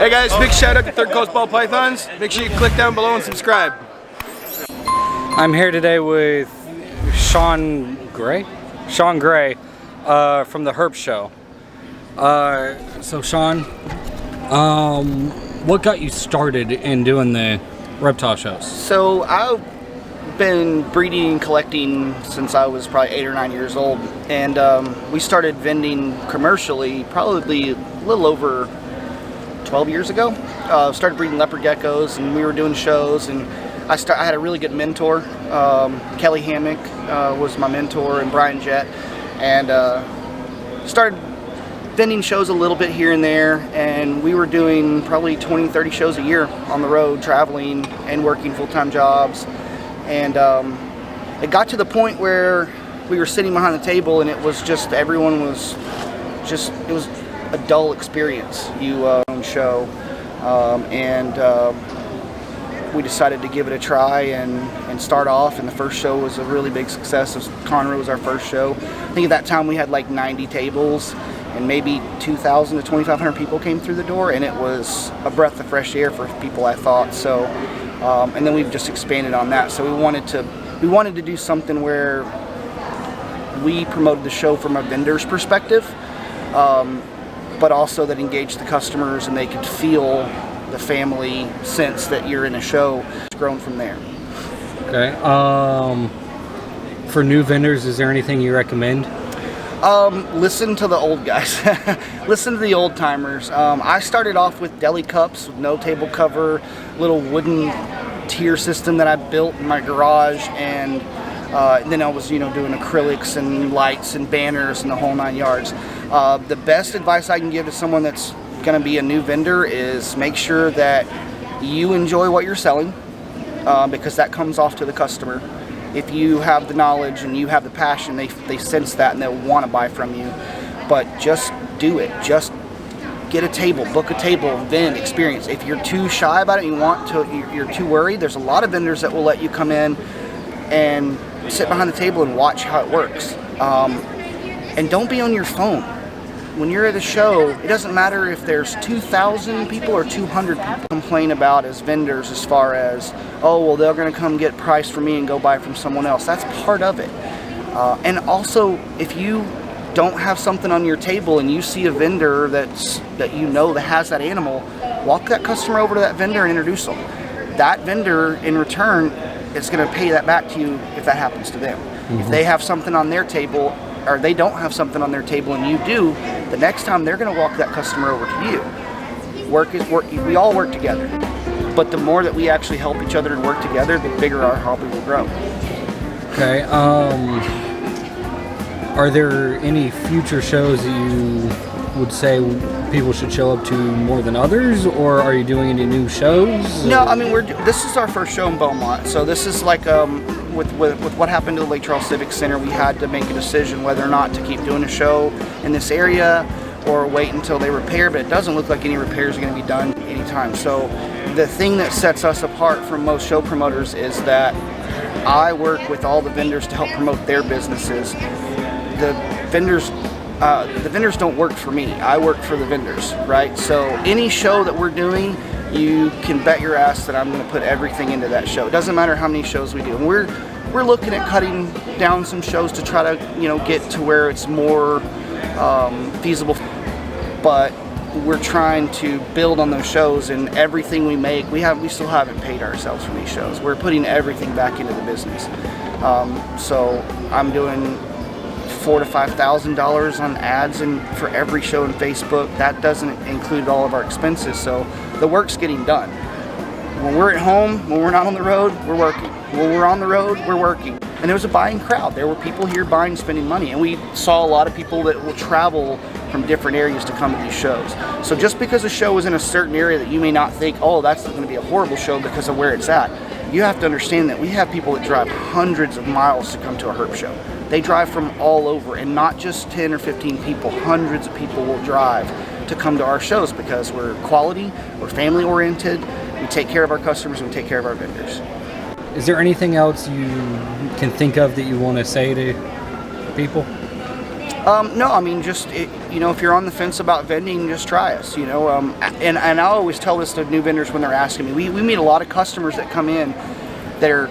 Hey guys, big shout out to Third Coast Ball Pythons. Make sure you click down below and subscribe. I'm here today with Shawn Gray from the HERPS show. So Shawn, what got you started in doing the reptile shows? So I've been breeding and collecting since I was probably 8 or 9 years old, and we started vending commercially probably a little over 12 years ago. Started breeding leopard geckos, and we were doing shows, and I had a really good mentor. Kelly Hammock was my mentor, and Brian Jett, and started vending shows a little bit here and there, and we were doing probably 20-30 shows a year on the road, traveling and working full-time jobs. And it got to the point where we were sitting behind the table, and it was just, everyone was just, it was a dull experience. You show, and we decided to give it a try and start off, and the first show was a really big success. Conroe was our first show. I think at that time we had like 90 tables, and maybe 2,000 to 2,500 people came through the door, and it was a breath of fresh air for people, I thought. So, and then we've just expanded on that. So we wanted to do something where we promoted the show from a vendor's perspective, but also that engaged the customers and they could feel the family sense that you're in a show. It's grown from there. Okay. For new vendors, is there anything you recommend? Listen to the old guys. Listen to the old timers. I started off with deli cups with no table cover, little wooden tier system that I built in my garage, and then I was, doing acrylics and lights and banners and the whole 9 yards. The best advice I can give to someone that's going to be a new vendor is make sure that you enjoy what you're selling, because that comes off to the customer. If you have the knowledge and you have the passion, they sense that and they'll want to buy from you. But just do it. Just get a table, book a table, vend, experience. If you're too shy about it, you're too worried, there's a lot of vendors that will let you come in and sit behind the table and watch how it works. And don't be on your phone. When you're at a show, it doesn't matter if there's 2,000 people or 200 people. Complain about as vendors as far as, oh, well, they're going to come get price from me and go buy from someone else. That's part of it. And also, if you don't have something on your table and you see a vendor that has that animal, walk that customer over to that vendor and introduce them. That vendor, in return, is going to pay that back to you if that happens to them. Mm-hmm. If they have something on their table, or they don't have something on their table and you do, the next time they're going to walk that customer over to you. We all work together, but the more that we actually help each other and work together, the bigger our hobby will grow. Okay. Are there any future shows that you would say people should show up to more than others, or are you doing any new shows? No, I mean, this is our first show in Beaumont, so this is like with what happened to the Lake Charles Civic Center, we had to make a decision whether or not to keep doing a show in this area or wait until they repair, but it doesn't look like any repairs are going to be done anytime. So the thing that sets us apart from most show promoters is that I work with all the vendors to help promote their businesses. The vendors don't work for me. I work for the vendors, right? So any show that we're doing, you can bet your ass that I'm going to put everything into that show. It doesn't matter how many shows we do. And we're looking at cutting down some shows to try to get to where it's more feasible. But we're trying to build on those shows, and everything we make, we still haven't paid ourselves for these shows. We're putting everything back into the business. So I'm doing $4,000 to $5,000 on ads for every show on Facebook. That doesn't include all of our expenses, so the work's getting done. When we're at home, when we're not on the road, we're working. When we're on the road, we're working. And there was a buying crowd. There were people here buying, spending money, and we saw a lot of people that will travel from different areas to come to these shows. So just because a show is in a certain area that you may not think, oh, that's going to be a horrible show because of where it's at, you have to understand that we have people that drive hundreds of miles to come to a HERPS show. They drive from all over, and not just 10 or 15 people, hundreds of people will drive to come to our shows because we're quality, we're family oriented, we take care of our customers, and we take care of our vendors. Is there anything else you can think of that you want to say to people? No, I mean, just you know, if you're on the fence about vending, just try us. You know, and I always tell this to new vendors when they're asking me. We meet a lot of customers that come in, that are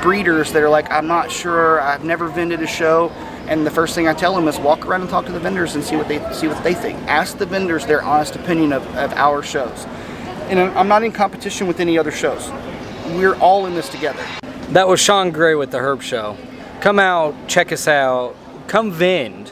breeders that are like, I'm not sure, I've never vended a show, and the first thing I tell them is walk around and talk to the vendors and see what they think. Ask the vendors their honest opinion of our shows. And I'm not in competition with any other shows. We're all in this together. That was Shawn Gray with the HERPS Show. Come out, check us out, come vend.